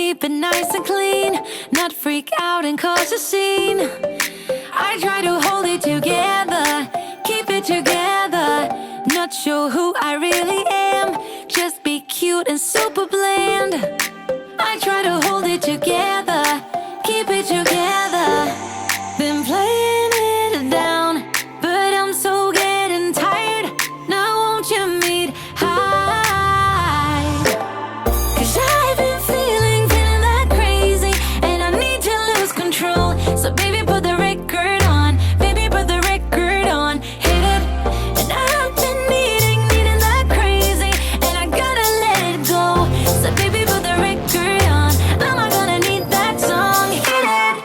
keep it nice and clean, not freak out and cause a scene. I try to hold it together, keep it together. Not sure who I really am, just be cute and super bland. I try to hold it together, keep it together. Been playing it down, but I'm so getting tired. Now won't you meet high? 'Cause I've been feeling that crazy, and I need to lose control. So baby, put the record on, baby, put the record on. Hit it, and I've been needing that crazy, and I gotta let it go. So baby, put the record on, I'm not gonna need that song. Hit it.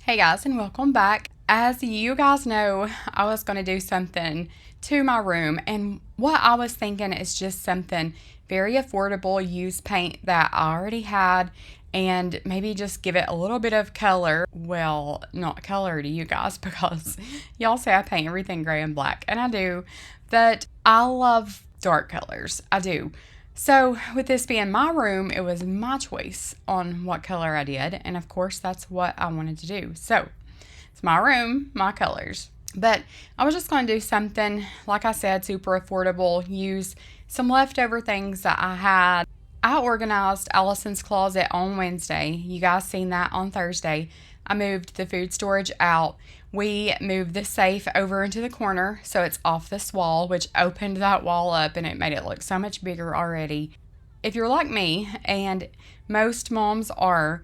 Hey guys, and welcome back. As you guys know, I was going to do something to my room, and what I was thinking is just something very affordable, use paint that I already had, and maybe just give it a little bit of color. Well, not color to you guys, because y'all say I paint everything gray and black, and I do, but I love dark colors. I do. So with this being my room, it was my choice on what color I did. And of course, that's what I wanted to do. So it's my room, my colors. But I was just going to do something, like I said, super affordable. Use some leftover things that I had. I organized Allison's closet on Wednesday. You guys seen that on Thursday. I moved the food storage out. We moved the safe over into the corner so it's off this wall, which opened that wall up and it made it look so much bigger already. If you're like me, and most moms are,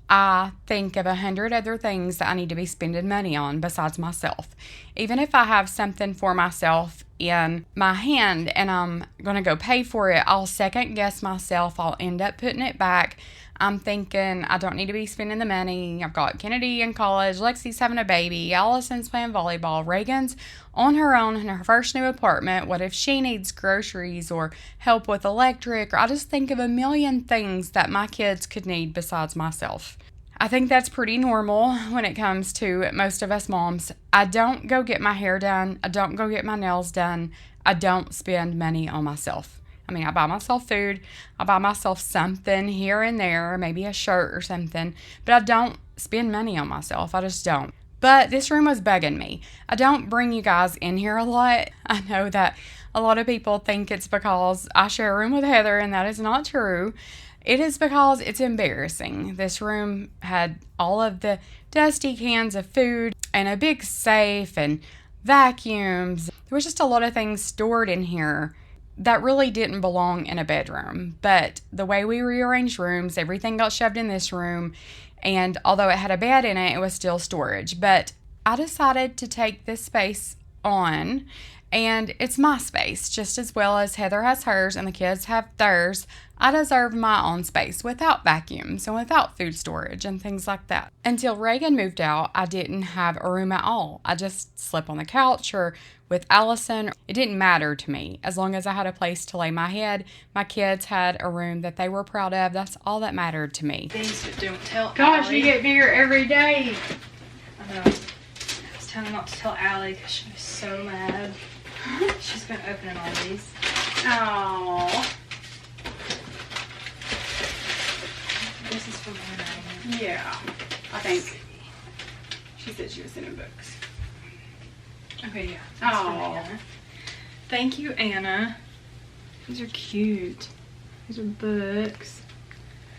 I think of 100 other things that I need to be spending money on besides myself. Even if I have something for myself in my hand and I'm going to go pay for it, I'll second guess myself. I'll end up putting it back. I'm thinking I don't need to be spending the money. I've got Kennedy in college, Lexi's having a baby, Allison's playing volleyball, Reagan's on her own in her first new apartment. What if she needs groceries or help with electric? Or I just think of a million things that my kids could need besides myself. I think that's pretty normal when it comes to most of us moms. I don't go get my hair done. I don't go get my nails done. I don't spend money on myself. I mean, I buy myself food, I buy myself something here and there, maybe a shirt or something, but I don't spend money on myself. I just don't. But this room was bugging me. I don't bring you guys in here a lot. I know that a lot of people think it's because I share a room with Heather, and that is not true. It is because it's embarrassing. This room had all of the dusty cans of food and a big safe and vacuums. There was just a lot of things stored in here that really didn't belong in a bedroom. But the way we rearranged rooms, everything got shoved in this room, and although it had a bed in it, it was still storage. But I decided to take this space on, and it's my space just as well as Heather has hers and the kids have theirs. I deserve my own space without vacuums and without food storage and things like that. Until Reagan moved out, I didn't have a room at all. I just slept on the couch or with Allison. It didn't matter to me. As long as I had a place to lay my head, my kids had a room that they were proud of. That's all that mattered to me. Things that don't tell Gosh, Allie. you get bigger every day. I know. I was telling her not to tell Allie because she was so mad. She's been opening all these. Oh, This is from Anna. yeah. I think she said she was sending books. Okay, yeah. That's from Oh, Anna. Thank you, Anna. These are cute. These are books.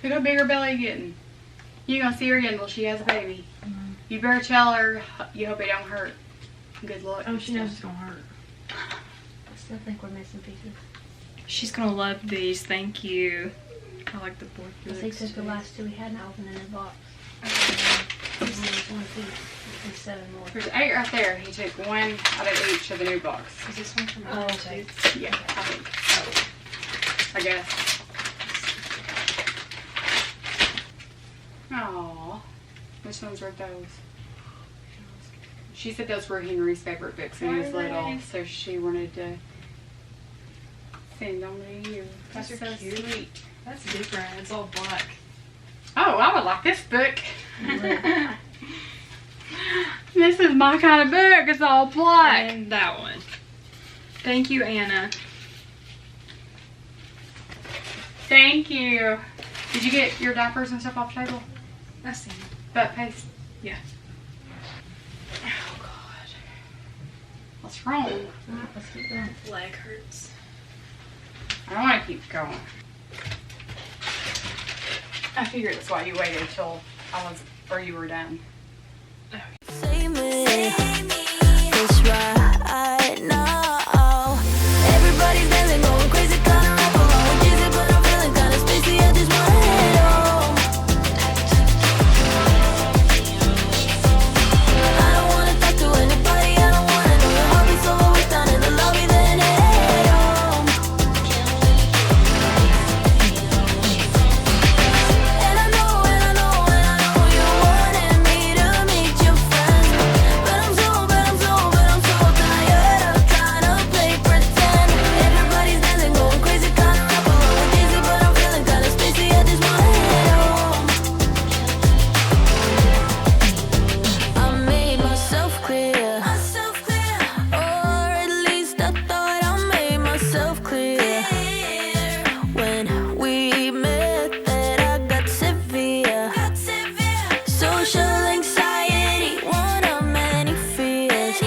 look how big her belly getting. You gonna see her again till she has a baby. You better tell her you hope it don't hurt. Good luck. Oh, she knows it's gonna hurt. I still think we're missing pieces. She's gonna love these. Thank you. I like the board Because they took the last two we had and opened in a box. There's one piece and 7 more. There's 8 right there. He took 1 out of each of the new box. Is this one from Oh, Anna okay. too? Yeah, I think. I guess. Aww. Which ones were those? She said those were Henry's favorite books when he was little, so she wanted to send them to you. Those That's are so cute. sweet. That's different. It's all black. Oh, I would like this book. This is my kind of book. It's all black. And that one. Thank you, Anna. Thank you. Did you get your diapers and stuff off the table? I see. Butt paste. Yeah. Oh God. What's wrong? Let's keep going. Leg hurts. I don't want to keep going. I figured that's why you waited till you were done. Save me, it's right now. Everybody's dancing, going crazy, kinda rap along with Jay-Z, but I'm feeling kinda spacey. I just wanna head home. I don't wanna talk to anybody, I don't wanna know your hobby, so I'll wait down in the lobby, then head home. And I know you wanted me to meet your friends, but I'm so tired of trying to play pretend. Everybody's dancing, going crazy, kinda rap along with Jay-Z, but I'm feeling kinda spacey. I just wanna head home. I made myself clear, or at least I thought I made myself clear. When we met, that I got severe social anxiety, one of many fears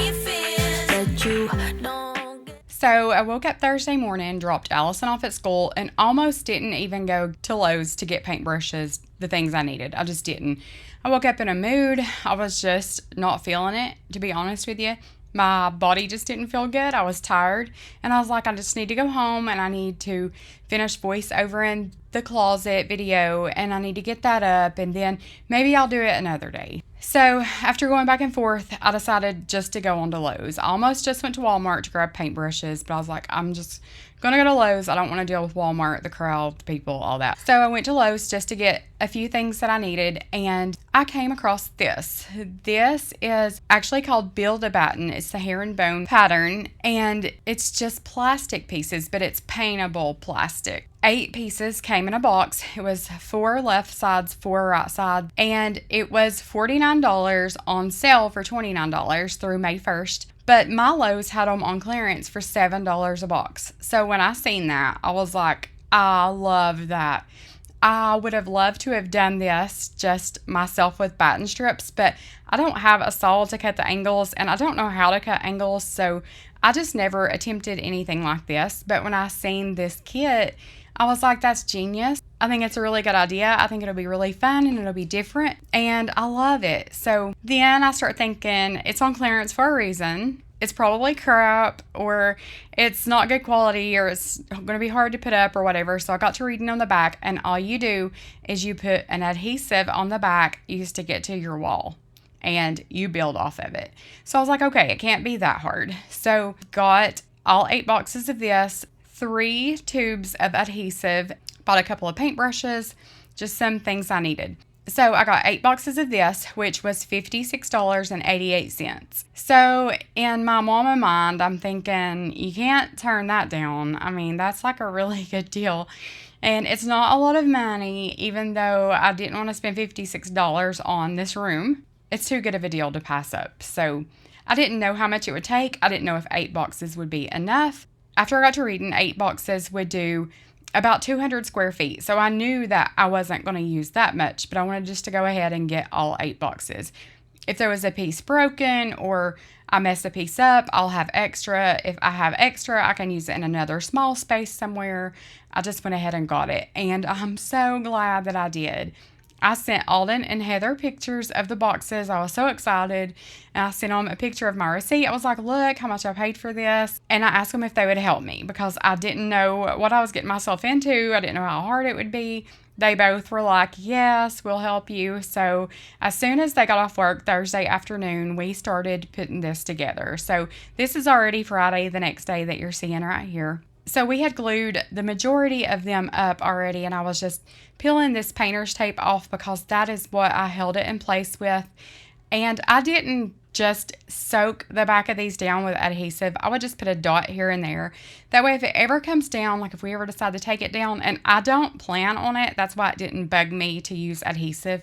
that you don't get. So I woke up Thursday morning, dropped Allison off at school, and almost didn't even go to Lowe's to get paintbrushes, the things I needed. I just didn't. I woke up in a mood. I was just not feeling it, to be honest with you. My body just didn't feel good. I was tired, and I was like, I just need to go home, and I need to finish voiceover in the closet video, and I need to get that up, and then maybe I'll do it another day. So after going back and forth, I decided just to go on to Lowe's. I almost just went to Walmart to grab paintbrushes, but I was like, I'm just gonna go to Lowe's. I don't want to deal with Walmart, the crowd, the people, all that. So I went to Lowe's just to get a few things that I needed, and I came across this. This is actually called Build-A-Batten. It's the herringbone pattern, and it's just plastic pieces, but it's paintable plastic. 8 pieces came in a box. It was 4 left sides, 4 right sides, and it was $49 on sale for $29 through May 1st. But my Lowe's had them on clearance for $7 a box. So when I seen that, I was like, I love that. I would have loved to have done this just myself with batten strips, but I don't have a saw to cut the angles, and I don't know how to cut angles, so I just never attempted anything like this. But when I seen this kit, I was like, that's genius. I think it's a really good idea. I think it'll be really fun and it'll be different, and I love it. So then I start thinking, it's on clearance for a reason. It's probably crap, or it's not good quality, or it's going to be hard to put up or whatever. So I got to reading on the back, and all you do is you put an adhesive on the back, you stick it to your wall, and you build off of it. So I was like, okay, it can't be that hard. So got all 8 boxes of this, 3 tubes of adhesive, bought a couple of paintbrushes, just some things I needed. So I got 8 boxes of this, which was $56.88. So in my mama mind, I'm thinking, you can't turn that down. I mean, that's like a really good deal. And it's not a lot of money, even though I didn't want to spend $56 on this room. It's too good of a deal to pass up. So I didn't know how much it would take. I didn't know if 8 boxes would be enough. After I got to reading, 8 boxes would do about 200 square feet. So I knew that I wasn't going to use that much, but I wanted just to go ahead and get all 8 boxes. If there was a piece broken or I mess a piece up, I'll have extra. If I have extra, I can use it in another small space somewhere. I just went ahead and got it, and I'm so glad that I did. I sent Alden and Heather pictures of the boxes. I was so excited. And I sent them a picture of my receipt. I was like, look how much I paid for this. And I asked them if they would help me because I didn't know what I was getting myself into. I didn't know how hard it would be. They both were like, yes, we'll help you. So as soon as they got off work Thursday afternoon, we started putting this together. So this is already Friday, the next day that you're seeing right here. So we had glued the majority of them up already, and I was just peeling this painter's tape off because that is what I held it in place with. And I didn't just soak the back of these down with adhesive. I would just put a dot here and there. That way if it ever comes down, like if we ever decide to take it down, and I don't plan on it, that's why it didn't bug me to use adhesive.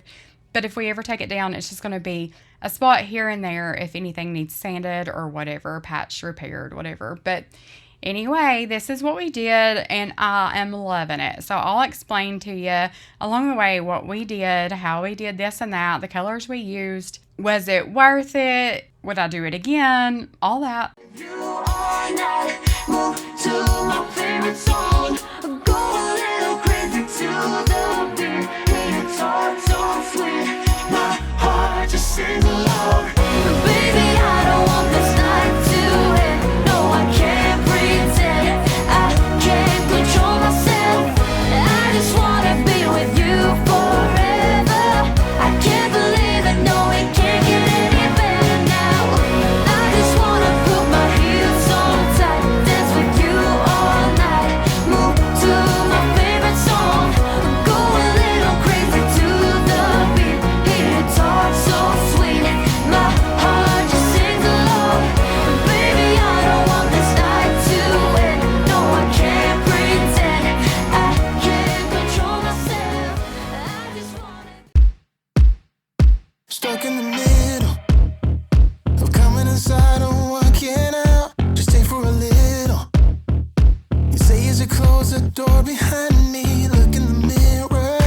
But if we ever take it down, it's just going to be a spot here and there if anything needs sanded or whatever, patched, repaired, whatever. But anyway, this is what we did, and I am loving it. So I'll explain to you along the way what we did, how we did this and that, the colors we used. Was it worth it? Would I do it again? All that. You all night, move to my favorite song. Go a little crazy to the beat. It's all so sweet. My heart just sings along. Baby, I don't want this night to end. No, I can't pretend. I can't control myself. I just wanna be with you forever. I can't believe it. No, it can't get any better now. I just wanna put my heels on tight, dance with you all night, move to my favorite song, go a little crazy to the beat. It's all so sweet, my heart just sings along. Baby, I don't want this night to end. No, I can't pretend. I can't control myself. I just wanna. Stuck in the middle of coming inside and walking out. Just stay for a little. You say as you close the door behind me, look in the mirror,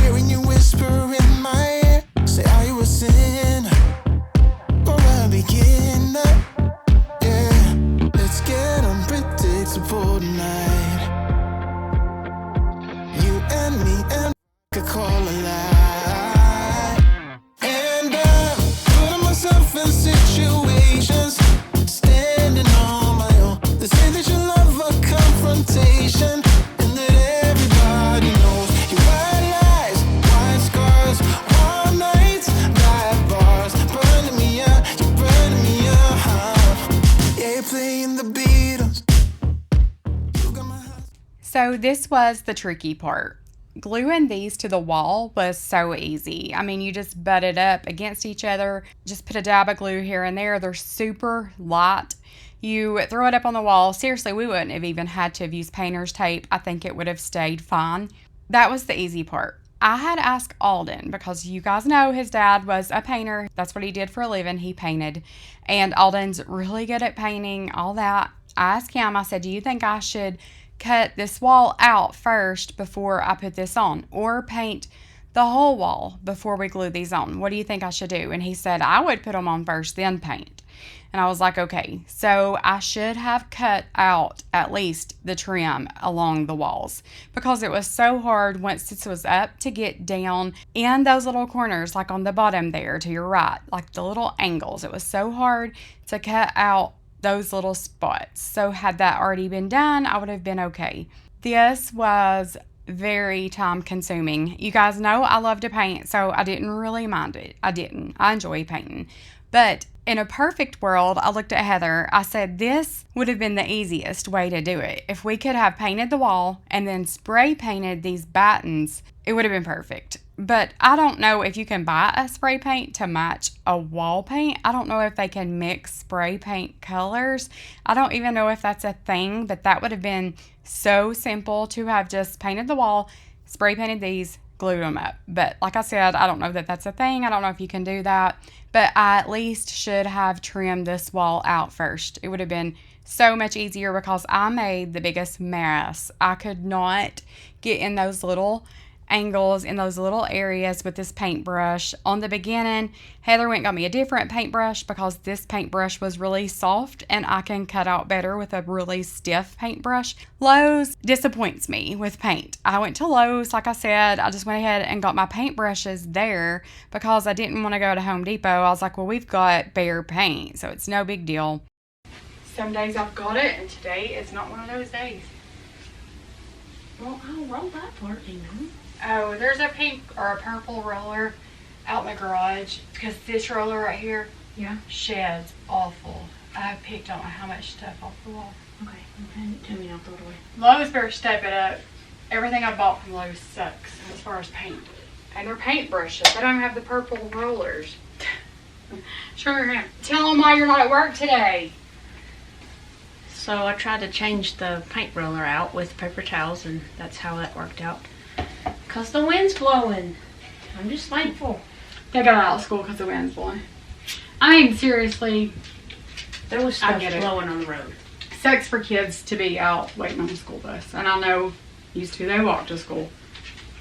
hearing you whisper in my ear. Say, are you a sinner or a beginner? Yeah, let's get unpredictable tonight. You and me and could call a lie. And I'm putting myself in situations, standing on my own. They say that you love a confrontation, and that everybody knows your white lies, white scars, all nights, black bars, burning me out, you're burning me out. Yeah, you're playing the Beatles. You got my heart. So this was the tricky part. Gluing these to the wall was so easy. I mean, you just butt it up against each other, just put a dab of glue here and there. They're super light. You throw it up on the wall. Seriously, we wouldn't have even had to have used painter's tape. I think it would have stayed fine. That was the easy part. I had asked Alden, because you guys know his dad was a painter. That's what he did for a living. He painted. And Alden's really good at painting, all that. I asked him, I said, do you think I should cut this wall out first before I put this on, or paint the whole wall before we glue these on? What do you think I should do? And he said I would put them on first, then paint. And I was like, okay. So I should have cut out at least the trim along the walls, because it was so hard once this was up to get down in those little corners, like on the bottom there to your right, like the little angles. It was so hard to cut out those little spots. So had that already been done, I would have been okay. This was very time consuming. You guys know I love to paint, so I didn't really mind it. I enjoy painting. But in a perfect world, I looked at Heather. I said this would have been the easiest way to do it. If we could have painted the wall and then spray painted these battens, it would have been perfect. But I don't know if you can buy a spray paint to match a wall paint. I don't know if they can mix spray paint colors. I don't even know if that's a thing, but that would have been so simple to have just painted the wall, spray painted these, glued them up. But like I said, I don't know that that's a thing. I don't know if you can do that, but I at least should have trimmed this wall out first. It would have been so much easier, because I made the biggest mess. I could not get in those little angles in those little areas with this paintbrush. On the beginning, Heather went and got me a different paintbrush, because this paintbrush was really soft and I can cut out better with a really stiff paintbrush. Lowe's disappoints me with paint. I went to Lowe's, like I said. I just went ahead and got my paintbrushes there because I didn't want to go to Home Depot. I was like, well, we've got bare paint, so it's no big deal. Some days I've got it, and today is not one of those days. Well, I'll roll that part, you know. Oh, there's a pink or a purple roller out in the garage, because this roller right here, Yeah. sheds awful. I picked on how much stuff off the wall. Okay. Tell me, I'll throw it away. Lowe's better step it up. Everything I bought from Lowe's sucks as far as paint. And they're paint brushes. They don't have the purple rollers. Sure. Tell them why you're not at work today. So I tried to change the paint roller out with paper towels, and that's how that worked out. 'Cause the wind's blowing. I'm just thankful. They got out of school because the wind's blowing. I mean, seriously, There was I stuff get it. blowing on the road. sucks for kids to be out waiting on the school bus. And I know used to they walk to school,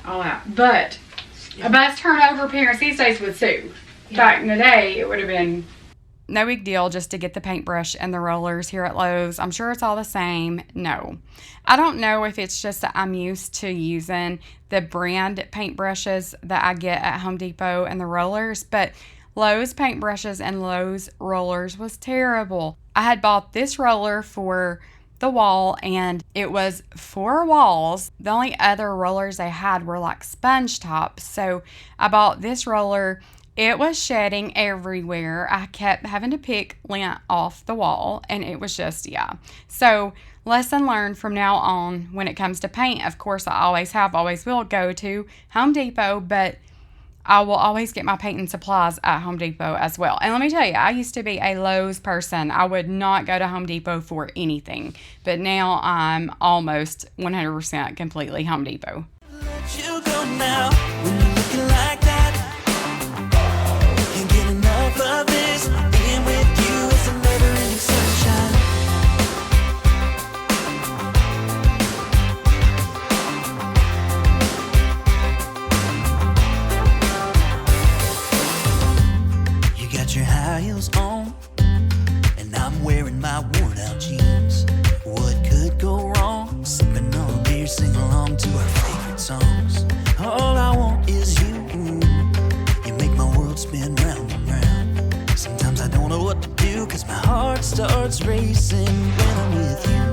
all that. But a bus turnover parents these days would sue. Back in the day, it would have been no big deal just to get the paintbrush and the rollers here at Lowe's. I'm sure it's all the same. No. I don't know if it's just that I'm used to using the brand paintbrushes that I get at Home Depot and the rollers, but Lowe's paintbrushes and Lowe's rollers was terrible. I had bought this roller for the wall and it was 4 walls. The only other rollers they had were like sponge tops. So I bought this roller. It was shedding everywhere. I kept having to pick lint off the wall and it was just, yeah. So lesson learned from now on when it comes to paint. Of course, I always will go to Home Depot, but I will always get my painting supplies at Home Depot as well. And let me tell you, I used to be a Lowe's person. I would not go to Home Depot for anything. But now I'm almost 100% completely Home Depot. Let you go now when you're looking like that. Can't get enough of this. Being with you is a never-ending sunshine. You got your high heels on, and I'm wearing my worn-out jeans. What could go wrong? Sipping on a beer, sing along to our favorite songs. All I want is you. You make my world spin round and round. Sometimes I don't know what to do, 'cause my heart starts racing when I'm with you.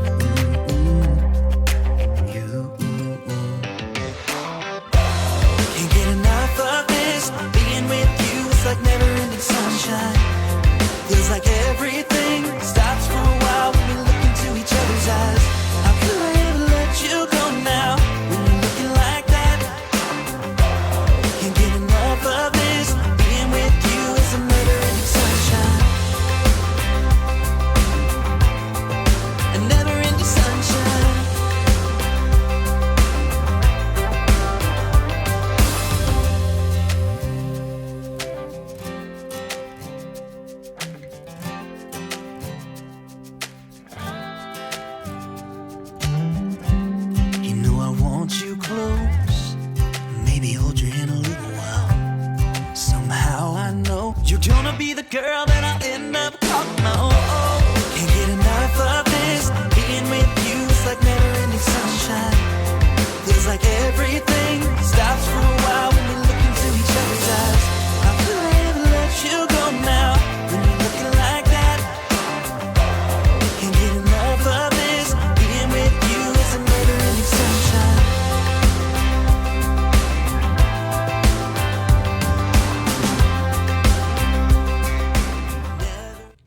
Can't get enough of this. Being with you is like never-ending sunshine. Feels like everything stops for a while when we look into each other's eyes. How could I ever let you go now when you're looking like that? Can't get enough of this. Being with you is a never-ending sunshine. A never-ending sunshine. You know I want you close. Maybe hold your hand a little while. Somehow I know you're gonna be the girl that I end up calling my own. Can't get enough of this. Being with you is like never-ending sunshine. Feels like everything stops for a while when we look into each other's eyes. How could I ever let you go now when you're looking like that? Can't get enough of this. Being with you is a never-ending sunshine.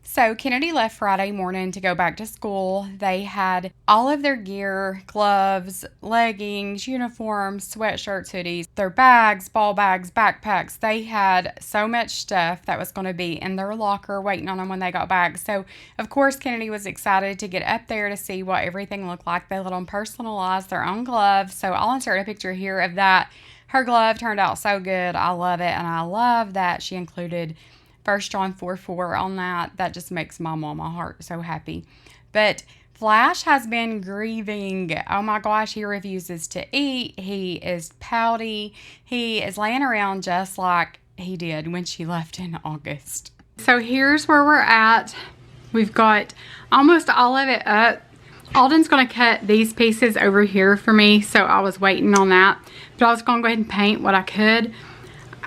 So Kennedy left Friday morning to go back to school. They had all of their gear, gloves, leggings, uniforms, sweatshirts, hoodies, their bags, ball bags, backpacks. They had so much stuff that was going to be in their locker waiting on them when they got back. So, of course, Kennedy was excited to get up there to see what everything looked like. They let them personalize their own gloves. So I'll insert a picture here of that. Her glove turned out so good. I love it. And I love that she included 1 John 4:4 on that. That just makes my heart so happy. But Flash has been grieving. Oh my gosh, he refuses to eat. He is pouty. He is laying around just like he did when she left in August. So here's where we're at. We've got almost all of it up. Alden's going to cut these pieces over here for me, so I was waiting on that. But I was going to go ahead and paint what I could.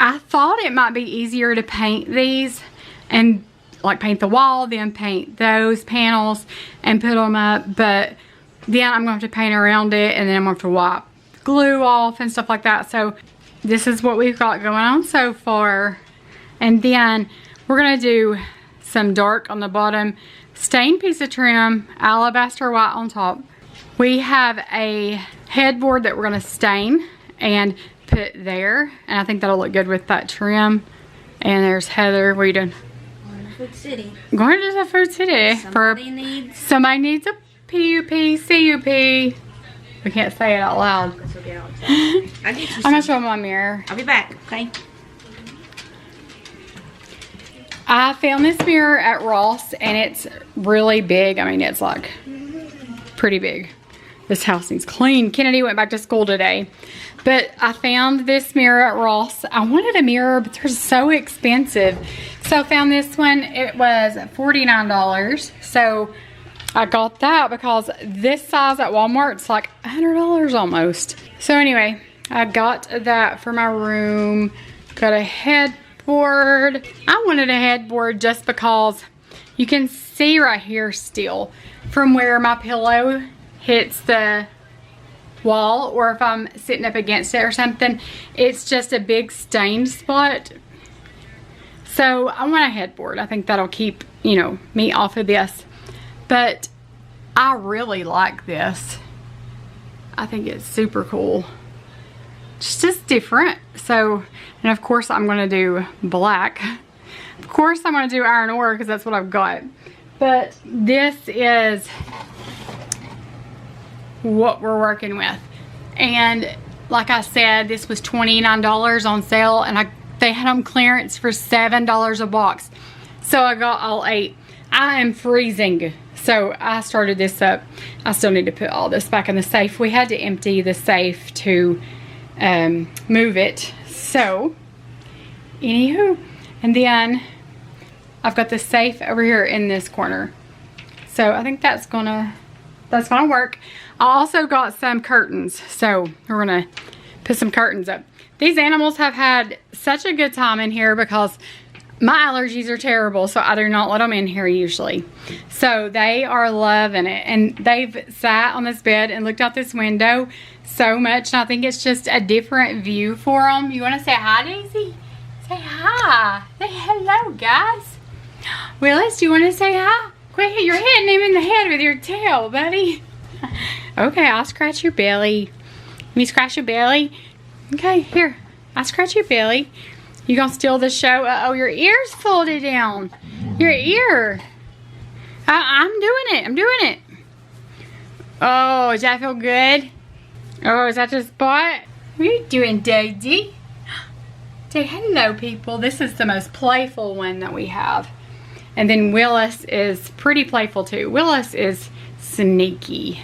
I thought it might be easier to paint these and like paint the wall, then paint those panels and put them up. But then I'm going to have to paint around it and then I'm going to have to wipe glue off and stuff like that. So this is what we've got going on so far. And then we're going to do some dark on the bottom, stained piece of trim, alabaster white on top. We have a headboard that we're going to stain and put there, and I think that'll look good with that trim. And there's Heather. What are you doing? Going to Food City. Going to the Food City. Somebody needs Somebody needs a PUP, CUP. We can't say it out loud. That's okay, Alex. I'll get you I'm some. gonna show them my mirror. I'll be back, okay? I found this mirror at Ross and it's really big. I mean, it's like pretty big. This house needs clean. Kennedy went back to school today. But I found this mirror at Ross. I wanted a mirror, but they're so expensive. So I found this one. It was $49. So I got that because this size at Walmart, it's like $100 almost. So anyway, I got that for my room. Got a headboard. I wanted a headboard just because you can see right here still from where my pillow hits the wall, or if I'm sitting up against it or something, it's just a big stained spot. So I want a headboard. I think that'll keep, you know, me off of this. But I really like this. I think it's super cool. It's just different. So, and of course I'm gonna do black. Of course I'm gonna do iron ore because that's what I've got. But this is what we're working with. And like I said, this was $29 on sale, and they had them clearance for $7 a box. So I got all 8. I am freezing, so I started this up. I still need to put all this back in the safe. We had to empty the safe to move it. So anywho, and then I've got the safe over here in this corner. So I think that's gonna work. I also got some curtains, so we're gonna put some curtains up. These animals have had such a good time in here because my allergies are terrible, so I do not let them in here usually. So they are loving it, and they've sat on this bed and looked out this window so much, and I think it's just a different view for them. You wanna say hi, Daisy? Say hi. Say hello, guys. Willis, do you wanna say hi? Quit, you're hitting him in the head with your tail, buddy. Okay, I'll scratch your belly. Let me scratch your belly. Okay, here. I'll scratch your belly. You gonna steal the show? Uh-oh, your ear's folded down. Your ear. I'm doing it. I'm doing it. Oh, does that feel good? Oh, is that the spot? What are you doing, Daisy? Say hello, people. This is the most playful one that we have. And then Willis is pretty playful too. Willis is sneaky.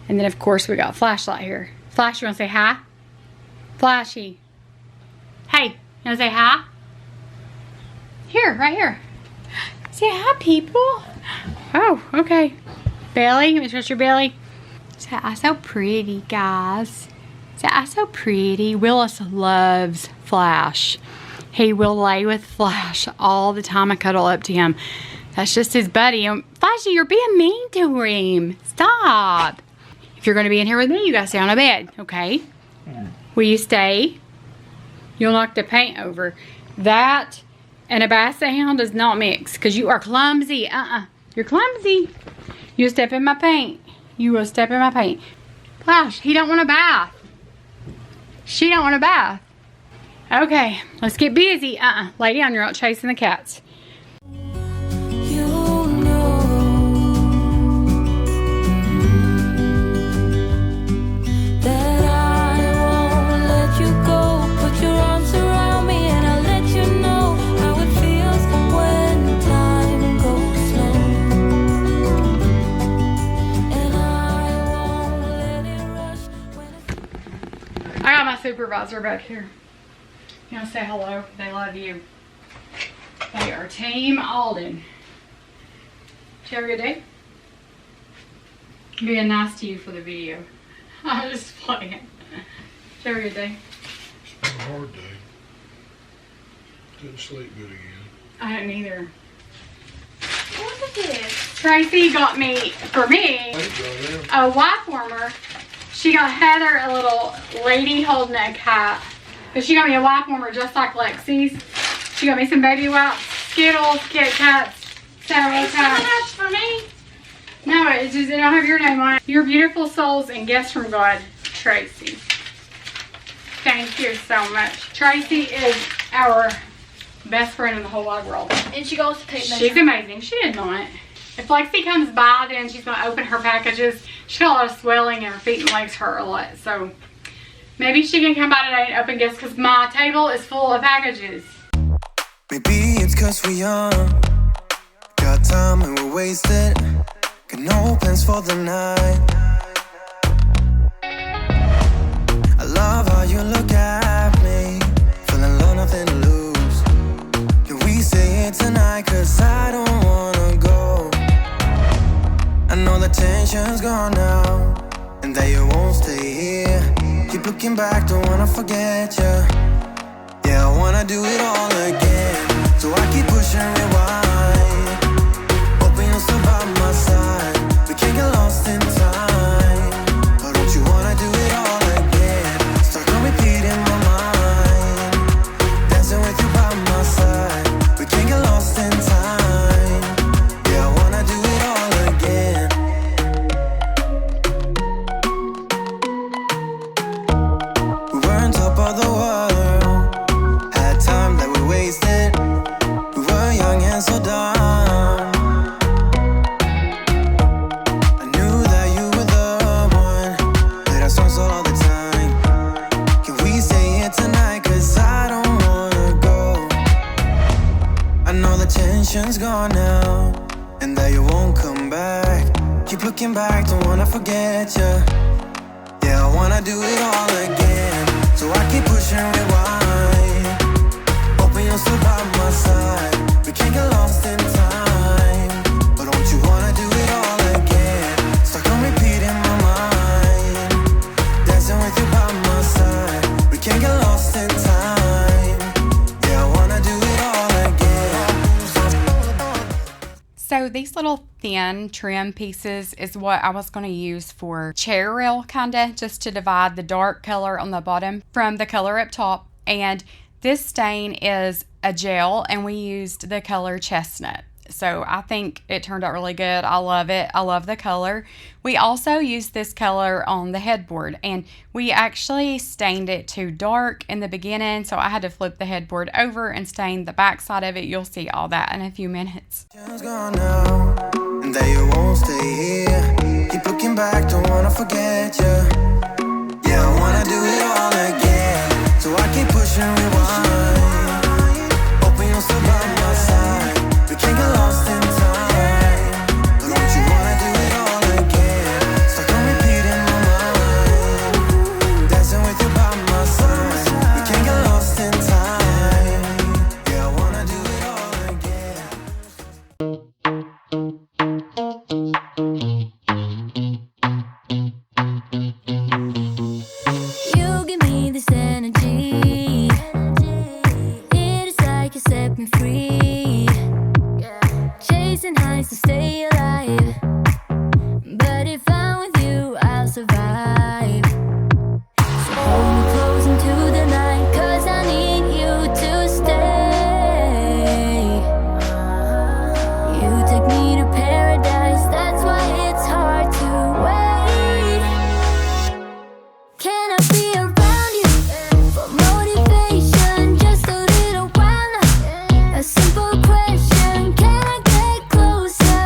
And then of course we got Flashlight here. Flash, you wanna say hi? Flashy. Hey, you wanna say hi? Here, right here. Say hi, people. Oh, okay. Belly, let me stretch your belly. Say hi, so pretty, guys. Say hi, so pretty. Willis loves Flash. He will lay with Flash all the time and cuddle up to him. That's just his buddy. Flashy, you're being mean to him. Stop. If you're going to be in here with me, you got to stay on a bed, okay? Will you stay? You'll knock the paint over. That and a basset hound does not mix because you are clumsy. You're clumsy. You'll step in my paint. You will step in my paint. Flash, he don't want a bath. She don't want a bath. Okay, let's get busy. Lay down, you're out chasing the cats. You know that I won't let you go. Put your arms around me and I'll let you know how it feels when time goes slow. And I won't let it rush when I got my supervisor back here. You want to say hello? They love you. They are Team Alden. Did you have a good day? Being nice to you for the video. I was just playing. Did you have a good day? It's been a hard day. Didn't sleep good again. I didn't either. Look at this. Tracy got me, for me, a wife warmer. She got Heather a little lady holding a cat. But she got me a wipe warmer just like Lexi's. She got me some baby wipes, Skittles, Kit Kats, Sour Patch. For me? No, it don't have your name on it. You're beautiful souls and gifts from God, Tracy. Thank you so much. Tracy is our best friend in the whole wide world. And she goes to take She's amazing. She did not. If Lexi comes by, then she's going to open her packages. She's got a lot of swelling and her feet and legs hurt a lot. So maybe she can come by today and open gifts because my table is full of packages. Maybe it's 'cause we're young, got time and we're wasted, got no plans for the night. I love how you look at me, feeling low, nothing to lose. Can we say it tonight? 'Cause I don't wanna go. I know the tension's gone now, and that you won't stay here. Keep looking back, don't wanna forget you. Yeah, I wanna do it all again, so I keep pushing rewind. Hoping you'll still by my side. We can't get lost in time. But don't you wanna do it all again? Start on repeat in my mind. Dancing with you by my side. We can't get lost in time. Yeah, I wanna do it all again. We were on top of the world, had time that we wasted. We were young and so dumb. I knew that you were the one, played our songs all the time. Can we say it tonight? 'Cause I don't wanna go. I know the tension's gone now, and that you won't come back. Keep looking back, don't wanna forget you. Yeah, I wanna do it all again, so I keep pushing rewind. Hoping you'll still by my side. We can't get lost in time. But don't you wanna do it all again? Stuck on repeat in my mind. Dancing with you by my side. We can't get lost in time. Yeah, I wanna do it all again. So these little thin trim pieces is what I was going to use for chair rail, kind of, just to divide the dark color on the bottom from the color up top. And this stain is a gel, and we used the color chestnut. So I think it turned out really good. I love it. I love the color. We also used this color on the headboard, and we actually stained it too dark in the beginning, so I had to flip the headboard over and stain the back side of it. You'll see all that in a few minutes. Time's gone now, and that you won't stay here. Keep looking back, don't wanna forget you. Yeah, I wanna do it all again, so I keep pushing rewind. Hoping you'll still by my side. We can't get lost in time. But don't you wanna do it all again? Stuck on repeat in my mind. Dancing with you by my side. We can't get lost in time. Yeah, I wanna do it all again. You give me this energy. It is like you set me free. Chasing highs to stay alive. But if I'm with you, I'll survive. So hold me close into the night, 'cause I need you to stay. You take me to paradise, that's why it's hard to wait. Can I be around you for motivation? Just a little while now. A simple question, can I get closer?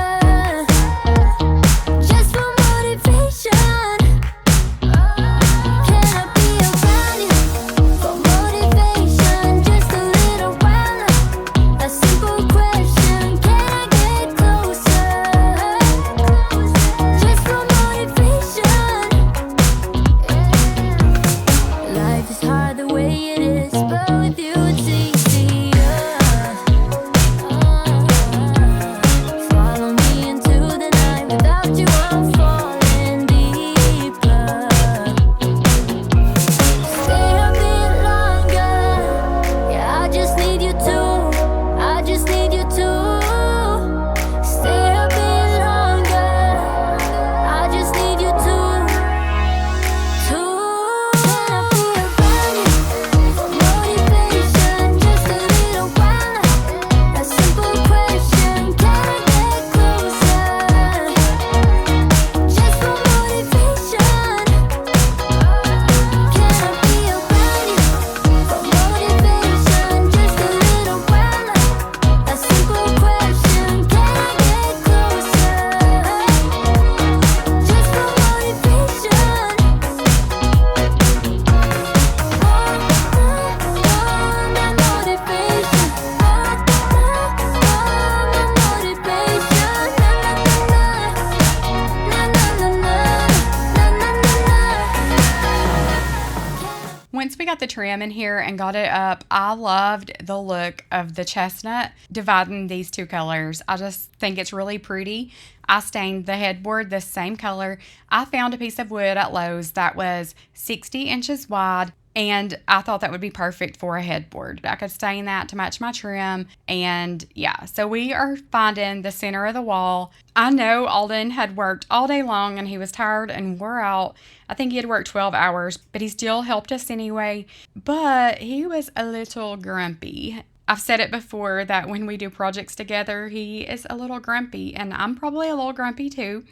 got the trim in here and got it up. I loved the look of the chestnut dividing these two colors. I just think it's really pretty. I stained the headboard the same color. I found a piece of wood at Lowe's that was 60 inches wide, and I thought that would be perfect for a headboard. I could stain that to match my trim. And yeah, so we are finding the center of the wall. I know Alden had worked all day long and he was tired and wore out. I think he had worked 12 hours, but he still helped us anyway. But he was a little grumpy. I've said it before that when we do projects together, he is a little grumpy, and I'm probably a little grumpy too.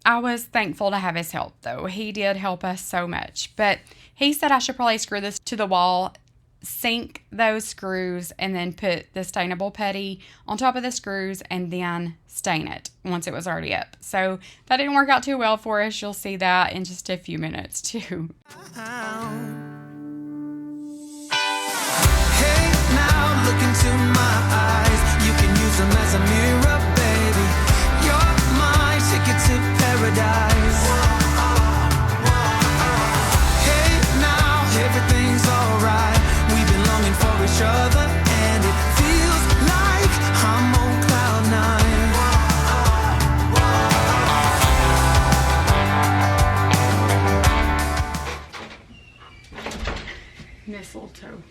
I was thankful to have his help, though. He did help us so much. But he said I should probably screw this to the wall, sink those screws, and then put the stainable putty on top of the screws and then stain it once it was already up. So that didn't work out too well for us. You'll see that in just a few minutes too. Hey, now look into my eyes. You can use them as a mirror, baby. You're my ticket to paradise. Hey, now everything's alright. We've been longing for each other, and it feels like I'm on cloud nine. Mistletoe.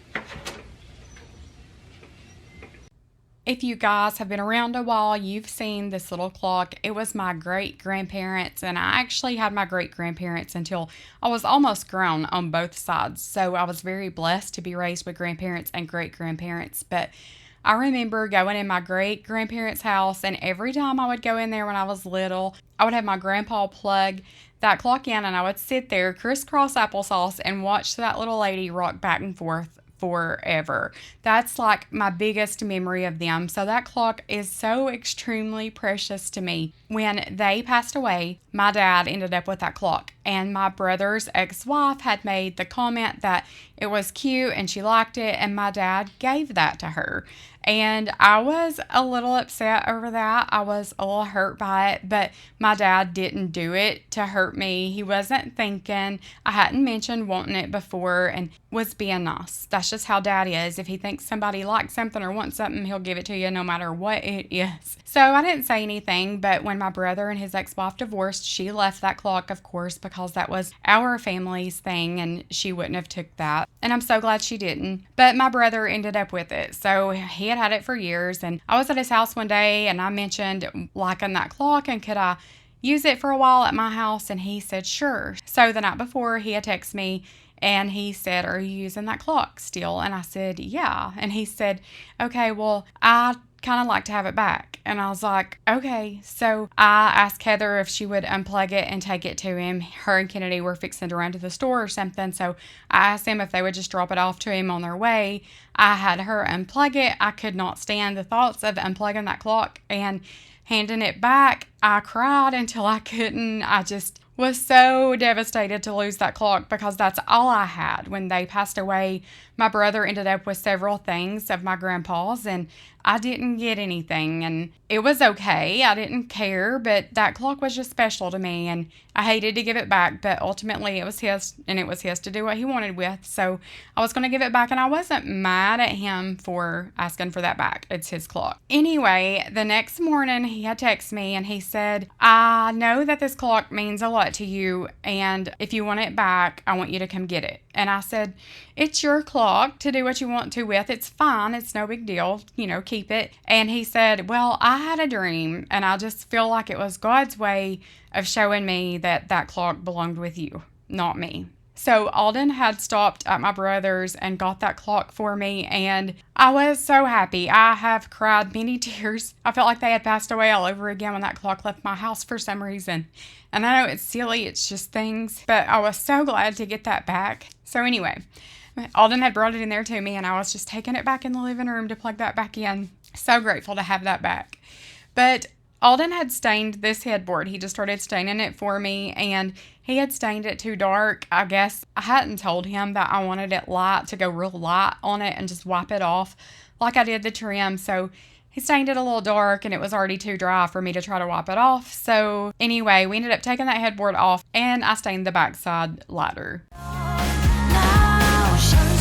If you guys have been around a while, you've seen this little clock. It was my great-grandparents, and I actually had my great-grandparents until I was almost grown on both sides. So I was very blessed to be raised with grandparents and great-grandparents. But I remember going in my great-grandparents' house, and every time I would go in there when I was little, I would have my grandpa plug that clock in, and I would sit there crisscross applesauce and watch that little lady rock back and forth forever. That's like my biggest memory of them. So that clock is so extremely precious to me. When they passed away, my dad ended up with that clock, and my brother's ex-wife had made the comment that it was cute and she liked it, and my dad gave that to her. And I was a little upset over that. I was a little hurt by it, but my dad didn't do it to hurt me. He wasn't thinking. I hadn't mentioned wanting it before and was being nice. That's just how dad is. If he thinks somebody likes something or wants something, he'll give it to you no matter what it is. So I didn't say anything, but when my brother and his ex-wife divorced, she left that clock, of course, because that was our family's thing and she wouldn't have took that. And I'm so glad she didn't. But my brother ended up with it. So he had it for years, and I was at his house one day and I mentioned liking that clock and could I use it for a while at my house, and he said sure. So the night before, he had texted me and he said, "Are you using that clock still?" And I said, "Yeah." And he said, "Okay, well, I kind of like to have it back." And I was like, okay. So I asked Heather if she would unplug it and take it to him. Her and Kennedy were fixing to run to the store or something. So I asked him if they would just drop it off to him on their way. I had her unplug it. I could not stand the thoughts of unplugging that clock and handing it back. I cried until I couldn't. I just was so devastated to lose that clock because that's all I had. When they passed away, my brother ended up with several things of my grandpa's, and I didn't get anything, and it was okay. I didn't care, but that clock was just special to me, and I hated to give it back, but ultimately it was his, and it was his to do what he wanted with, so I was going to give it back, and I wasn't mad at him for asking for that back. It's his clock. Anyway, the next morning he had texted me, and he said, "I know that this clock means a lot to you, and if you want it back, I want you to come get it." And I said, "It's your clock to do what you want to with. It's fine. It's no big deal. You know, keep it." And he said, "Well, I had a dream, and I just feel like it was God's way of showing me that that clock belonged with you, not me." So Alden had stopped at my brother's and got that clock for me, and I was so happy. I have cried many tears. I felt like they had passed away all over again when that clock left my house for some reason. And I know it's silly, it's just things, but I was so glad to get that back. So anyway, Alden had brought it in there to me, and I was just taking it back in the living room to plug that back in. So grateful to have that back. But Alden had stained this headboard. He just started staining it for me, and he had stained it too dark. I guess I hadn't told him that I wanted it light, to go real light on it and just wipe it off like I did the trim. So he stained it a little dark, and it was already too dry for me to try to wipe it off. So anyway, we ended up taking that headboard off, and I stained the backside lighter. Now shows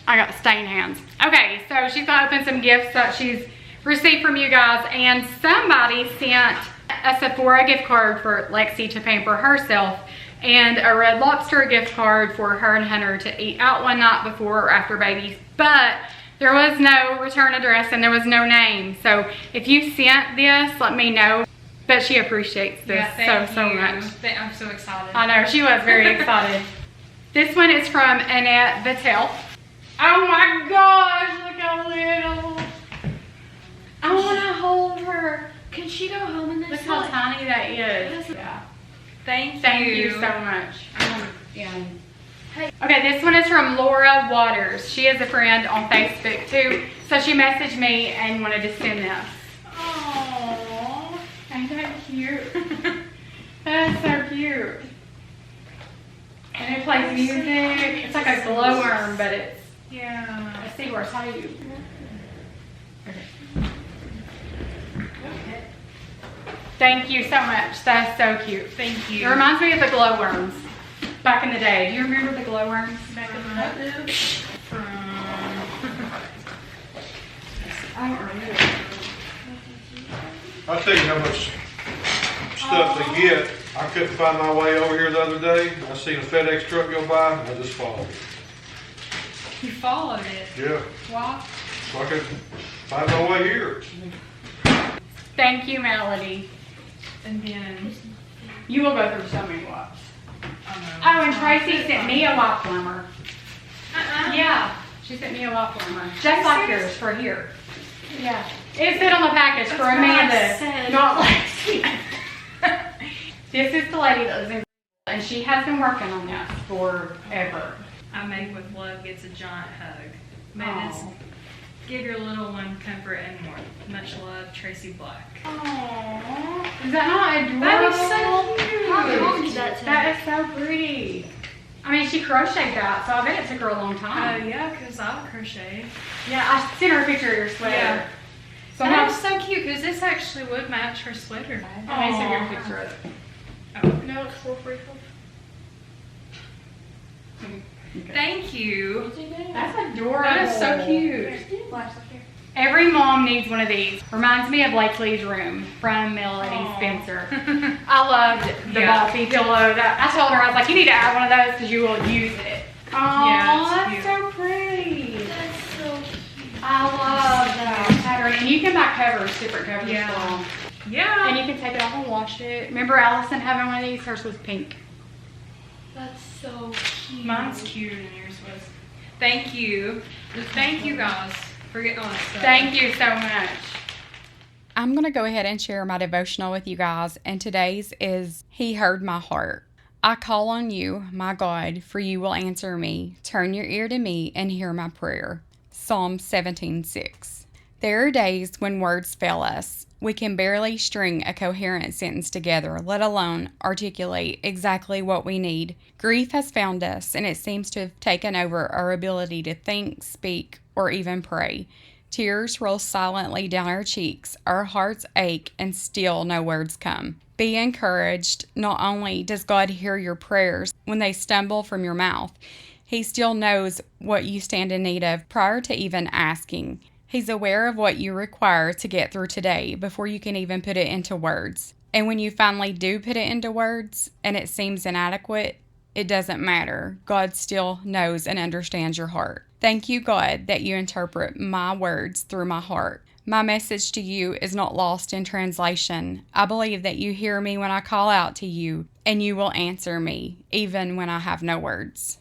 I got stained hands. Okay, so she's gonna open some gifts that she's received from you guys, and somebody sent a Sephora gift card for Lexi to pamper herself, and a Red Lobster gift card for her and Hunter to eat out one night before or after babies. But there was no return address and there was no name. So if you sent this, let me know. But she appreciates this so much. I'm so excited. I know, she was very excited. This one is from Annette Vittel. Oh my gosh, look how little. I want to hold her. Can she go home in this? Look how tiny that is. Yeah. Thank you so much. Okay, this one is from Laura Waters. She is a friend on Facebook too. So she messaged me and wanted to send this. Aww, ain't that cute? That's so cute. And it plays music. It's like a glowworm, but it's a seahorse. How do you? Okay. Thank you so much. That's so cute. Thank It you. reminds me of the glowworms back in the day. Do you remember the glowworms back in the day? I don't remember. I'll tell you how much stuff they get. I couldn't find my way over here the other day. I seen a FedEx truck go by and I just followed it. You followed it. Yeah, Wow. so I could find my way here. Thank you, Melody. And then, You will go through so many wipes. oh Oh, and Tracy sent me a wipe plumber. no. Yeah, she sent me a wipe plumber. Just like yours for here. Yeah. It said on the package for That's what I Amanda, said. not Lexi. This is the lady that lives in, and she has been working on this forever. I Make With Love gets a giant hug. May this Aw. give your little one comfort and more. Much love, Tracy Black. Aww. Is that not adorable? That is so cute. How long did that take? That is so pretty. I mean, she crocheted that, so I bet it took her a long Oh time. yeah, because I'll crochet. Yeah, I sent her a picture of your sweater. Yeah. So That I'm is so cute because this actually would match her sweater. I may send you a picture of it. Oh. No, it's 4:45. Okay. Thank you. That's adorable. That is so cute. Flash up here. Every mom needs one of these. Reminds me of Blakely's room from Melody Aw. Spencer. I loved the Yeah. bossy pillow. That I told her, I was like, you need to add one of those because you will use it. Oh, Yeah, that's it's so pretty. That's so cute. I love that pattern. And you can buy covers, different covers. Yeah. for them. Yeah. And you can take it off and wash it. Remember Allison having one of these? Hers was pink. That's so cute. Mine's cuter than yours was. Thank you. Thank you guys for getting on this stuff. Thank you so much. I'm going to go ahead and share my devotional with you guys, and today's is He Heard My Heart. I call on you, my God, for you will answer me. Turn your ear to me and hear my prayer. Psalm 17:6. There are days when words fail us. We can barely string a coherent sentence together, let alone articulate exactly what we need. Grief has found us, and it seems to have taken over our ability to think, speak, or even pray. Tears roll silently down our cheeks, our hearts ache, and still no words come. Be encouraged. Not only does God hear your prayers when they stumble from your mouth, He still knows what you stand in need of prior to even asking. He's aware of what you require to get through today before you can even put it into words. And when you finally do put it into words and it seems inadequate, it doesn't matter. God still knows and understands your heart. Thank you, God, that you interpret my words through my heart. My message to you is not lost in translation. I believe that you hear me when I call out to you, and you will answer me, even when I have no words.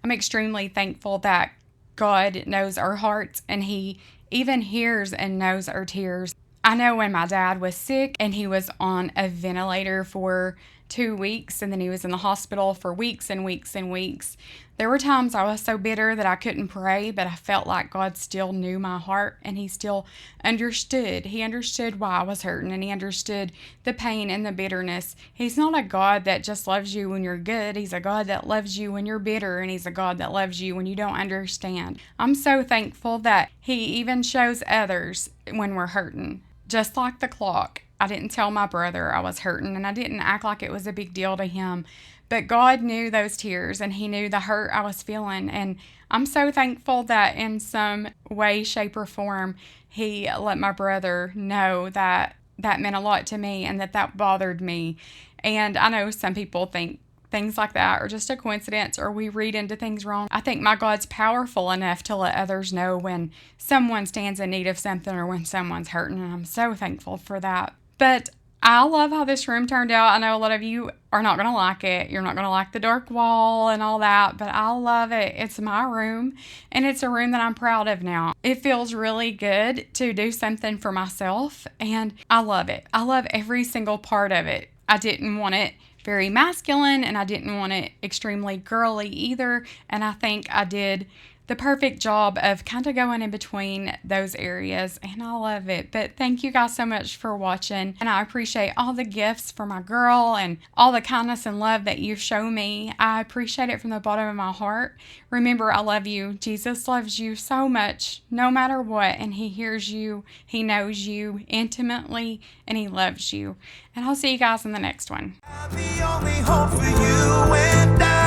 I'm extremely thankful that God knows our hearts, and He even hears and knows our tears. I know when my dad was sick and he was on a ventilator for 2 weeks, and then he was in the hospital for weeks and weeks and weeks. There were times I was so bitter that I couldn't pray, but I felt like God still knew my heart, and He still understood. He understood why I was hurting, and He understood the pain and the bitterness. He's not a God that just loves you when you're good. He's a God that loves you when you're bitter, and He's a God that loves you when you don't understand. I'm so thankful that He even shows others when we're hurting. Just like the clock, I didn't tell my brother I was hurting, and I didn't act like it was a big deal to him. But God knew those tears, and He knew the hurt I was feeling. And I'm so thankful that in some way, shape, or form, He let my brother know that that meant a lot to me and that bothered me. And I know some people think things like that are just a coincidence, or we read into things wrong. I think my God's powerful enough to let others know when someone stands in need of something or when someone's hurting, and I'm so thankful for that. But I love how this room turned out. I know a lot of you are not going to like it. You're not going to like the dark wall and all that, but I love it. It's my room, and it's a room that I'm proud of now. It feels really good to do something for myself, and I love it. I love every single part of it. I didn't want it very masculine, and I didn't want it extremely girly either, and I think I did the perfect job of kind of going in between those areas, and I love it. But thank you guys so much for watching, and I appreciate all the gifts for my girl and all the kindness and love that you show me. I appreciate it from the bottom of my heart. Remember, I love you. Jesus loves you so much, no matter what, and He hears you, He knows you intimately, and He loves you. And I'll see you guys in the next one. The only hope for you and I.